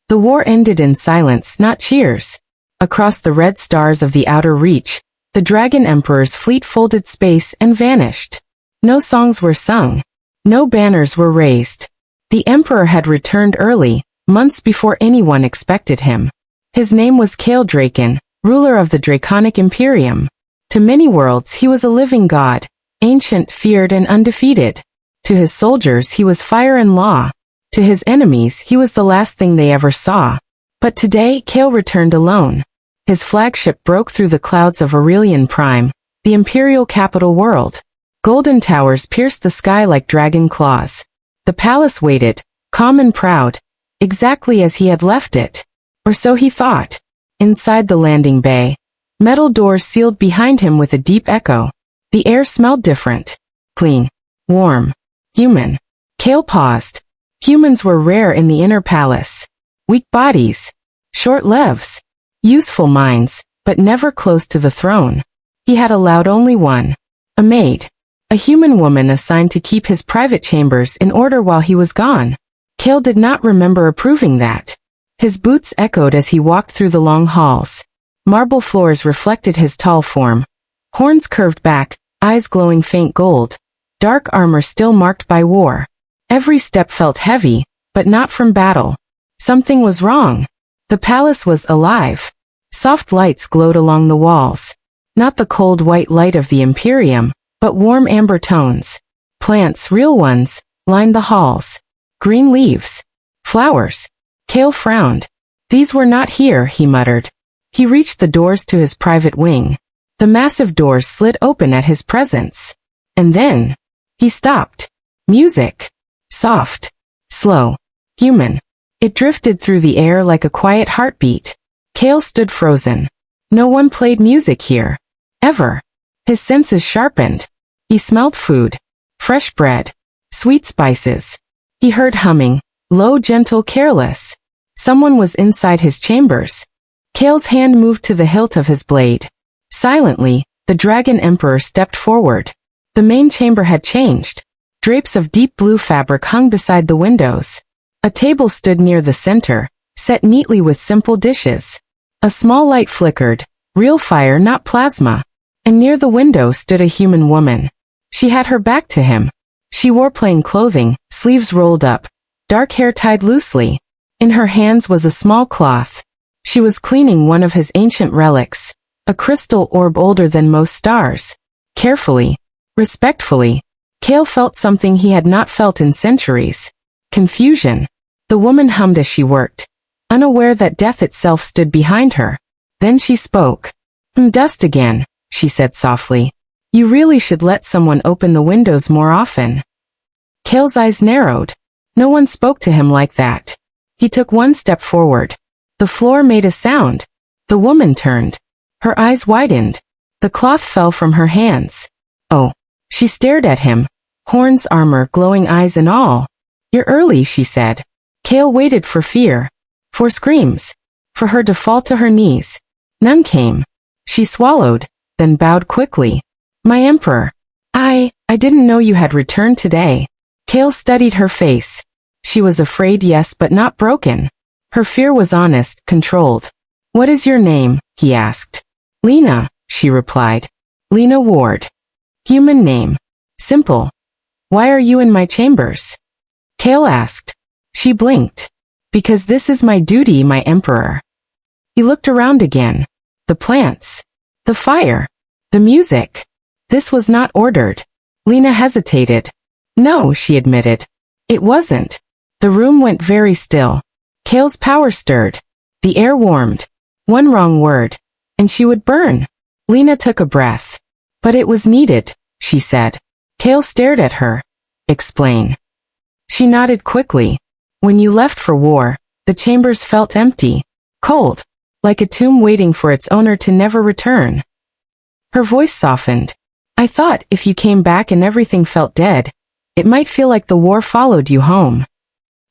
The war ended in silence, not cheers. Across the red stars of the outer reach, the Dragon Emperor's fleet folded space and vanished. No songs were sung. No banners were raised. The Emperor had returned early, months before anyone expected him. His name was Draken, ruler of the Draconic Imperium. To many worlds he was a living god, ancient, feared, and undefeated. To his soldiers he was fire and law. To his enemies he was the last thing they ever saw. But today Kale returned alone. His flagship broke through the clouds of Aurelian Prime, the imperial capital world. Golden towers pierced the sky like dragon claws. The palace waited, calm and proud, exactly as he had left it. Or so he thought. Inside the landing bay, metal doors sealed behind him with a deep echo. The air smelled different. Clean. Warm. Human. Kale paused. Humans were rare in the inner palace. Weak bodies. Short lives. Useful minds, but never close to the throne. He had allowed only one. A maid. A human woman assigned to keep his private chambers in order while he was gone. Kale did not remember approving that. His boots echoed as he walked through the long halls. Marble floors reflected his tall form. Horns curved back, eyes glowing faint gold. Dark armor still marked by war. Every step felt heavy, but not from battle. Something was wrong. The palace was alive. Soft lights glowed along the walls. Not the cold white light of the Imperium, but warm amber tones. Plants, real ones, lined the halls. Green leaves. Flowers. Kale frowned. These were not here, he muttered. He reached the doors to his private wing. The massive doors slid open at his presence. And then, he stopped. Music. Soft. Slow. Human. It drifted through the air like a quiet heartbeat. Kale stood frozen. No one played music here. Ever. His senses sharpened. He smelled food. Fresh bread. Sweet spices. He heard humming. Low, gentle, careless. Someone was inside his chambers. Kale's hand moved to the hilt of his blade. Silently, the Dragon Emperor stepped forward. The main chamber had changed. Drapes of deep blue fabric hung beside the windows. A table stood near the center, set neatly with simple dishes. A small light flickered, real fire, not plasma. And near the window stood a human woman. She had her back to him. She wore plain clothing, sleeves rolled up, dark hair tied loosely. In her hands was a small cloth. She was cleaning one of his ancient relics, a crystal orb older than most stars. Carefully, respectfully, Kale felt something he had not felt in centuries. Confusion. The woman hummed as she worked, unaware that death itself stood behind her. Then she spoke. Dust again, she said softly. You really should let someone open the windows more often. Kale's eyes narrowed. No one spoke to him like that. He took one step forward. The floor made a sound. The woman turned. Her eyes widened. The cloth fell from her hands. Oh. She stared at him. Horns, armor, glowing eyes and all. You're early, she said. Kale waited for fear. For screams. For her to fall to her knees. None came. She swallowed, then bowed quickly. My emperor. I didn't know you had returned today. Kale studied her face. She was afraid, yes, but not broken. Her fear was honest, controlled. What is your name? He asked. Lena, she replied. Lena Ward. Human name. Simple. Why are you in my chambers? Kale asked. She blinked. Because this is my duty, my emperor. He looked around again. The plants. The fire. The music. This was not ordered. Lena hesitated. No, she admitted. It wasn't. The room went very still. Kale's power stirred. The air warmed. One wrong word, and she would burn. Lena took a breath. But it was needed, she said. Kale stared at her. Explain. She nodded quickly. When you left for war, the chambers felt empty, cold, like a tomb waiting for its owner to never return. Her voice softened. I thought if you came back and everything felt dead, it might feel like the war followed you home.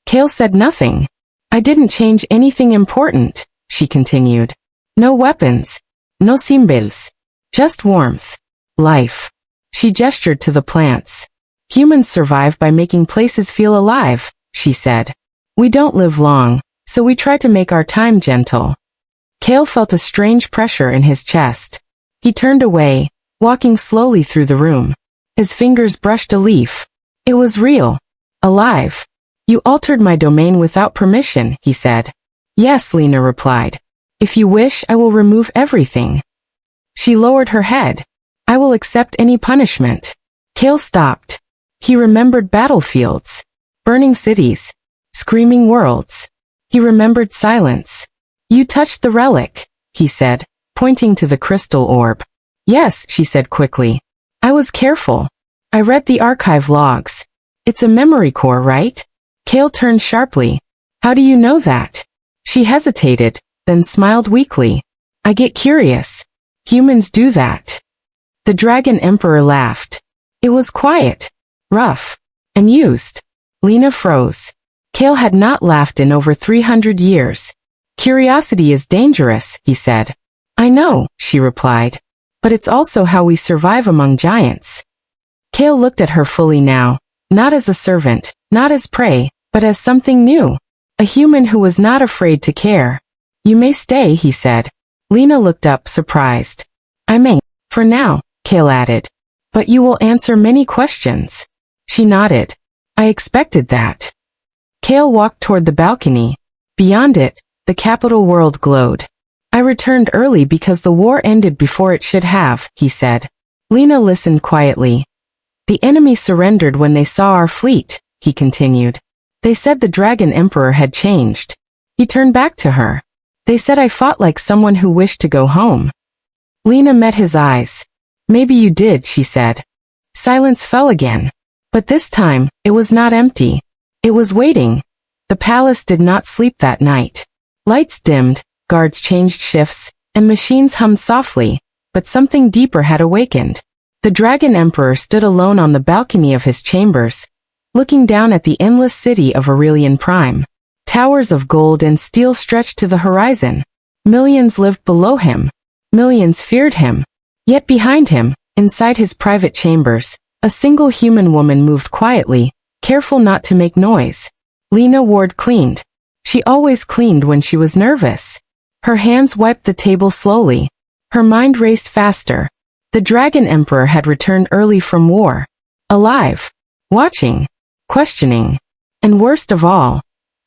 Kale said nothing. I didn't change anything important, she continued. No weapons. No symbols. Just warmth. Life. She gestured to the plants. Humans survive by making places feel alive, she said. We don't live long, So we try to make our time gentle. Kale felt a strange pressure in his chest. He turned away, walking slowly through the room. His fingers brushed a leaf. It was real. Alive. You altered my domain without permission, he said. Yes, Lena replied. If you wish, I will remove everything. She lowered her head. I will accept any punishment. Kale stopped. He remembered battlefields, burning cities, screaming worlds. He remembered silence. You touched the relic, he said, pointing to the crystal orb. Yes, she said quickly. I was careful. I read the archive logs. It's a memory core, right? Kale turned sharply. How do you know that? She hesitated, then smiled weakly. I get curious. Humans do that. The Dragon Emperor laughed. It was quiet, rough, amused. Lena froze. Kale had not laughed in over 300 years. Curiosity is dangerous, he said. I know, she replied. But it's also how we survive among giants. Kale looked at her fully now, not as a servant, not as prey, but as something new. A human who was not afraid to care. You may stay, he said. Lena looked up, surprised. I may, for now, Kale added. But you will answer many questions. She nodded. I expected that. Kale walked toward the balcony. Beyond it, the capital world glowed. I returned early because the war ended before it should have, he said. Lena listened quietly. The enemy surrendered when they saw our fleet, he continued. They said the Dragon Emperor had changed. He turned back to her. They said I fought like someone who wished to go home. Lena met his eyes. Maybe you did, she said. Silence fell again. But this time, it was not empty. It was waiting. The palace did not sleep that night. Lights dimmed, guards changed shifts, and machines hummed softly, but something deeper had awakened. The Dragon Emperor stood alone on the balcony of his chambers, looking down at the endless city of Aurelian Prime. Towers of gold and steel stretched to the horizon. Millions lived below him. Millions feared him. Yet behind him, inside his private chambers, a single human woman moved quietly, careful not to make noise. Lena Ward cleaned. She always cleaned when she was nervous. Her hands wiped the table slowly. Her mind raced faster. The Dragon Emperor had returned early from war. Alive. Watching. Questioning. And worst of all,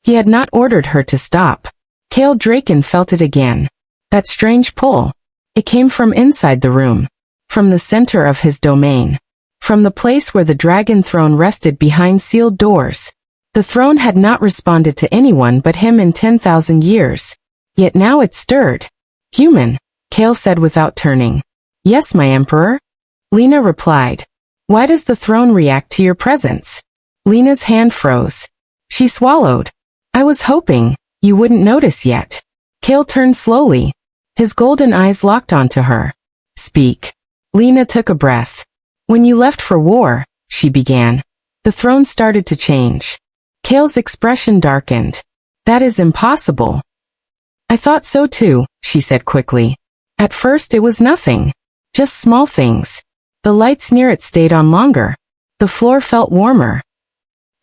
he had not ordered her to stop. Kale Draken felt it again. That strange pull. It came from inside the room. From the center of his domain. From the place where the dragon throne rested behind sealed doors. The throne had not responded to anyone but him in 10,000 years. Yet now it stirred. Human, Kale said without turning. Yes, my emperor. Lena replied. Why does the throne react to your presence? Lena's hand froze. She swallowed. I was hoping you wouldn't notice yet. Kale turned slowly. His golden eyes locked onto her. Speak. Lena took a breath. When you left for war, she began, the throne started to change. Kale's expression darkened. That is impossible. I thought so too, she said quickly. At first it was nothing. Just small things. The lights near it stayed on longer. The floor felt warmer.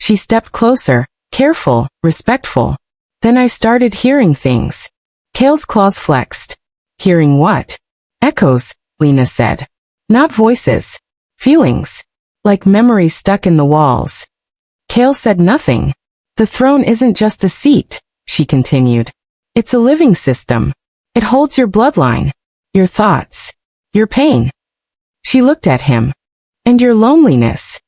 She stepped closer, careful, respectful. Then I started hearing things. Kale's claws flexed. Hearing what? Echoes, Lena said. Not voices. Feelings. Like memories stuck in the walls. Kale said nothing. The throne isn't just a seat, she continued. It's a living system. It holds your bloodline, your thoughts, your pain. She looked at him. And your loneliness.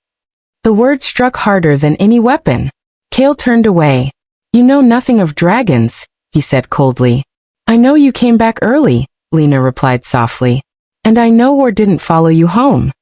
The word struck harder than any weapon. Kale turned away. You know nothing of dragons, he said coldly. I know you came back early, Lena replied softly. And I know war didn't follow you home.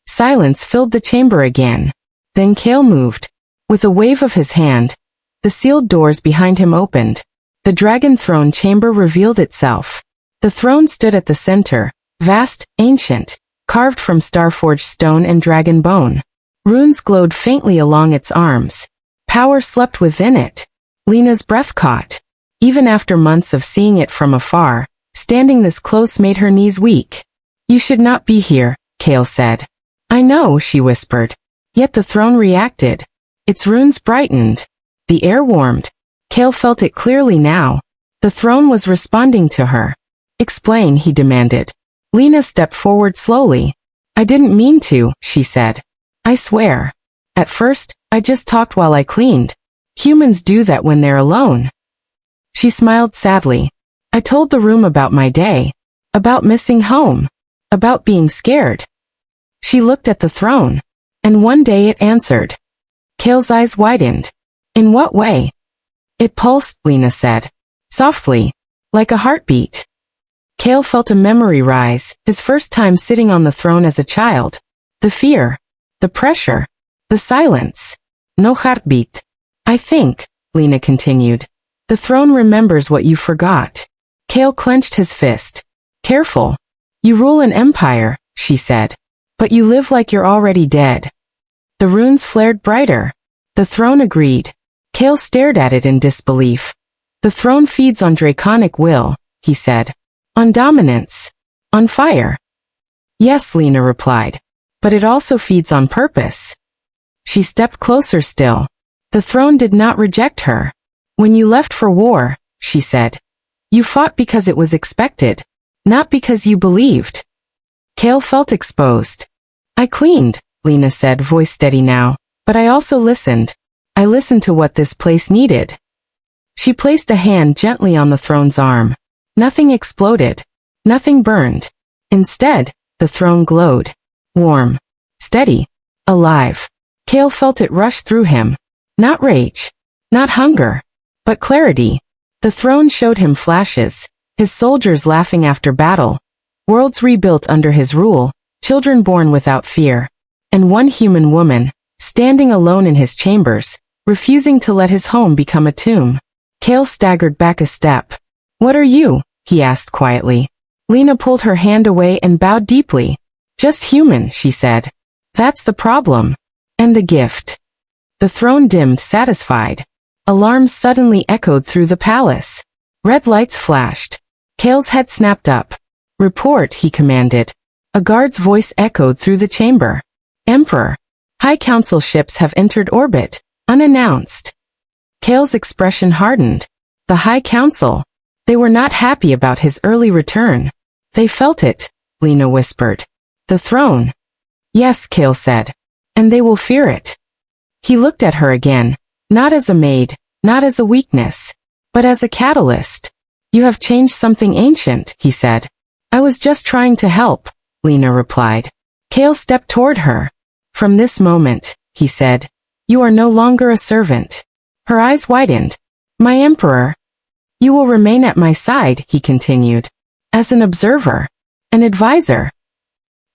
Silence filled the chamber again. Then Kale moved. With a wave of his hand, the sealed doors behind him opened. The dragon throne chamber revealed itself. The throne stood at the center, vast, ancient, carved from star-forged stone and dragon bone. Runes glowed faintly along its arms. Power slept within it. Lena's breath caught. Even after months of seeing it from afar, standing this close made her knees weak. You should not be here, Kale said. I know, she whispered. Yet the throne reacted. Its runes brightened. The air warmed. Kale felt it clearly now. The throne was responding to her. Explain, he demanded. Lena stepped forward slowly. I didn't mean to, she said. I swear. At first, I just talked while I cleaned. Humans do that when they're alone. She smiled sadly. I told the room about my day. About missing home. About being scared. She looked at the throne. And one day it answered. Kale's eyes widened. In what way? It pulsed, Lena said. Softly. Like a heartbeat. Kale felt a memory rise, his first time sitting on the throne as a child. The fear. The pressure. The silence. No heartbeat. I think, Lena continued. The throne remembers what you forgot. Kale clenched his fist. Careful. You rule an empire, she said. But you live like you're already dead. The runes flared brighter. The throne agreed. Kale stared at it in disbelief. The throne feeds on draconic will, he said. On dominance. On fire. Yes, Lena replied. But it also feeds on purpose. She stepped closer still. The throne did not reject her. When you left for war, she said. You fought because it was expected. Not because you believed. Kale felt exposed. I cleaned, Lena said, voice steady now. But I also listened. I listened to what this place needed. She placed a hand gently on the throne's arm. Nothing exploded. Nothing burned. Instead, the throne glowed. Warm. Steady. Alive. Kale felt it rush through him. Not rage. Not hunger. But clarity. The throne showed him flashes. His soldiers laughing after battle. Worlds rebuilt under his rule. Children born without fear. And one human woman, standing alone in his chambers, refusing to let his home become a tomb. Kale staggered back a step. What are you? He asked quietly. Lena pulled her hand away and bowed deeply. Just human, she said. That's the problem. And the gift. The throne dimmed, satisfied. Alarms suddenly echoed through the palace. Red lights flashed. Kale's head snapped up. Report, he commanded. A guard's voice echoed through the chamber. Emperor. High Council ships have entered orbit, unannounced. Kale's expression hardened. The High Council. They were not happy about his early return. They felt it, Lena whispered. The throne. Yes, Kale said. And they will fear it. He looked at her again, not as a maid, not as a weakness, but as a catalyst. You have changed something ancient, he said. I was just trying to help, Lena replied. Kale stepped toward her. From this moment, he said, you are no longer a servant. Her eyes widened. My emperor. You will remain at my side, he continued. As an observer. An advisor.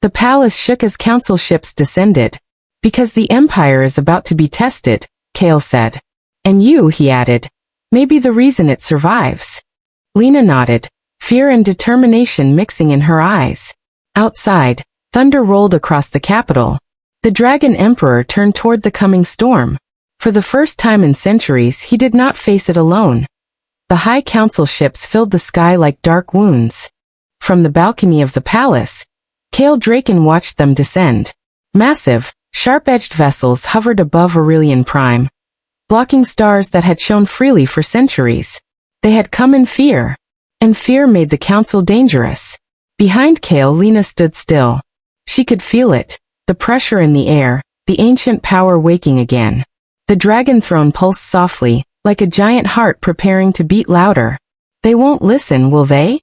The palace shook as council ships descended. Because the empire is about to be tested, Kale said. And you, he added, may be the reason it survives. Lena nodded, fear and determination mixing in her eyes. Outside, thunder rolled across the capital. The Dragon Emperor turned toward the coming storm. For the first time in centuries, he did not face it alone. The High Council ships filled the sky like dark wounds. From the balcony of the palace, Kale Draken watched them descend. Massive, sharp-edged vessels hovered above Aurelian Prime, blocking stars that had shone freely for centuries. They had come in fear, and fear made the council dangerous. Behind Kale, Lena stood still. She could feel it, the pressure in the air, the ancient power waking again. The dragon throne pulsed softly, like a giant heart preparing to beat louder. They won't listen, will they?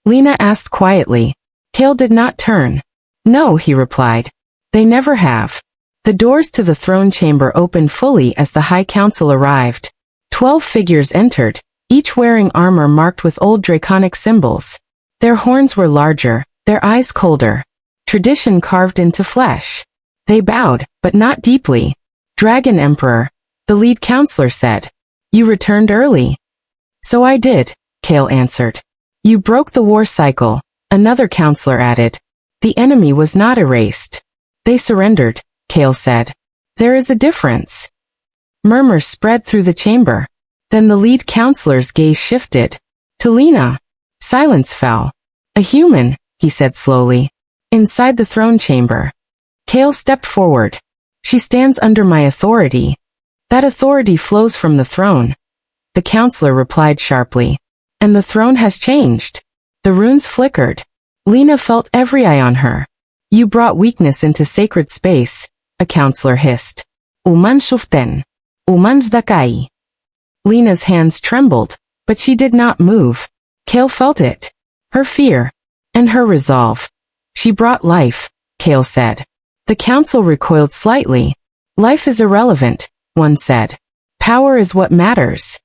Lena asked quietly. Kale did not turn. No, he replied. They never have. The doors to the throne chamber opened fully as the High Council arrived. 12 figures entered, each wearing armor marked with old draconic symbols. Their horns were larger, their eyes colder. Tradition carved into flesh. They bowed, but not deeply. Dragon Emperor, the lead counselor said. You returned early. So I did, Kale answered. You broke the war cycle, another counselor added. The enemy was not erased. They surrendered, Kale said. There is a difference. Murmurs spread through the chamber. Then the lead counselor's gaze shifted. To Lena. Silence fell. A human, he said slowly. Inside the throne chamber. Kale stepped forward. She stands under my authority. That authority flows from the throne. the counselor replied sharply. And the throne has changed. The runes flickered. Lena felt every eye on her. You brought weakness into sacred space, a counselor hissed. Uman shuften. Uman zdakai. Lena's hands trembled, but she did not move. Kale felt it. Her fear. And her resolve. She brought life, Kale said. The council recoiled slightly. Life is irrelevant, one said. Power is what matters.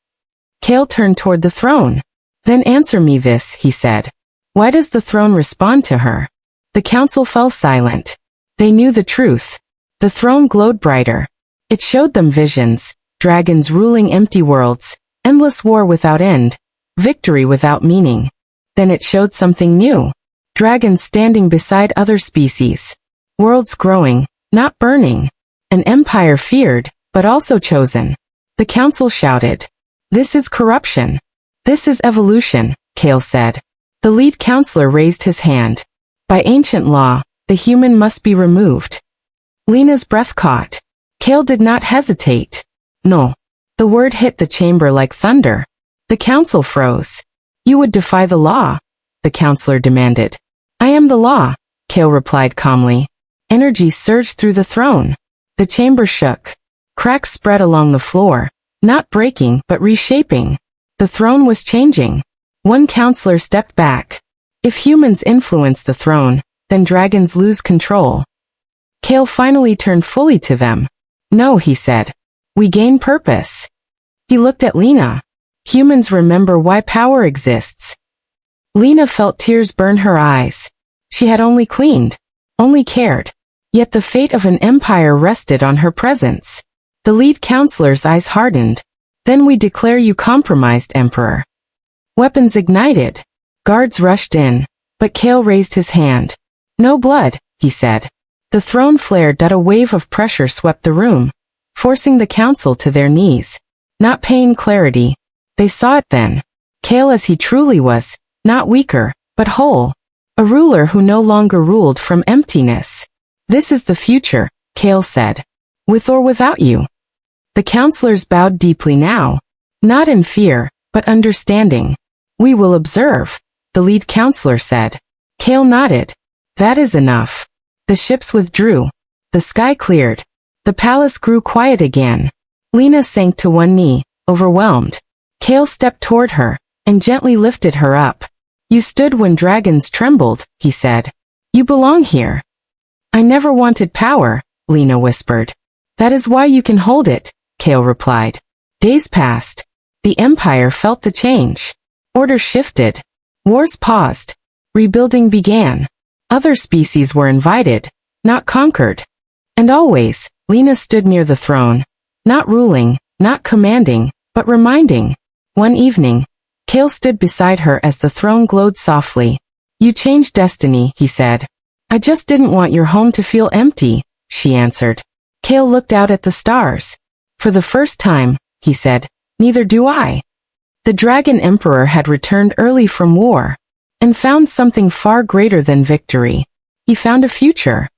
Kale turned toward the throne. Then answer me this, he said. Why does the throne respond to her? The council fell silent. They knew the truth. The throne glowed brighter. It showed them visions, dragons ruling empty worlds, endless war without end, victory without meaning. Then it showed something new. Dragons standing beside other species. Worlds growing, not burning. An empire feared, but also chosen. The council shouted. This is corruption. This is evolution, Kale said. The lead counselor raised his hand. By ancient law, the human must be removed. Lena's breath caught. Kale did not hesitate. No. The word hit the chamber like thunder. The council froze. You would defy the law, the counselor demanded. I am the law, Kale replied calmly. Energy surged through the throne. The chamber shook. Cracks spread along the floor, not breaking but reshaping. The throne was changing. One counselor stepped back. If humans influence the throne, then dragons lose control. Kale finally turned fully to them. No, he said. We gain purpose. He looked at Lena. Humans remember why power exists. Lena felt tears burn her eyes. She had only cleaned, only cared. Yet the fate of an empire rested on her presence. The lead counselor's eyes hardened. Then we declare you compromised, Emperor. Weapons ignited. Guards rushed in, but Kale raised his hand. No blood, he said. The throne flared. A wave of pressure swept the room, forcing the council to their knees. Not pain, clarity. They saw it then. Kale as he truly was, not weaker, but whole. A ruler who no longer ruled from emptiness. This is the future, Kale said. With or without you. The counselors bowed deeply now. Not in fear, but understanding. We will observe, the lead counselor said. Kale nodded. That is enough. The ships withdrew. The sky cleared. The palace grew quiet again. Lena sank to one knee, overwhelmed. Kale stepped toward her, and gently lifted her up. You stood when dragons trembled, he said. You belong here. I never wanted power, Lena whispered. That is why you can hold it, Kale replied. Days passed. The empire felt the change. Order shifted. Wars paused. Rebuilding began. Other species were invited, not conquered. And always, Lena stood near the throne. Not ruling, not commanding, but reminding. One evening, Kale stood beside her as the throne glowed softly. You changed destiny, he said. I just didn't want your home to feel empty, she answered. Kale looked out at the stars. For the first time, he said, neither do I. The Dragon Emperor had returned early from war, and found something far greater than victory. He found a future.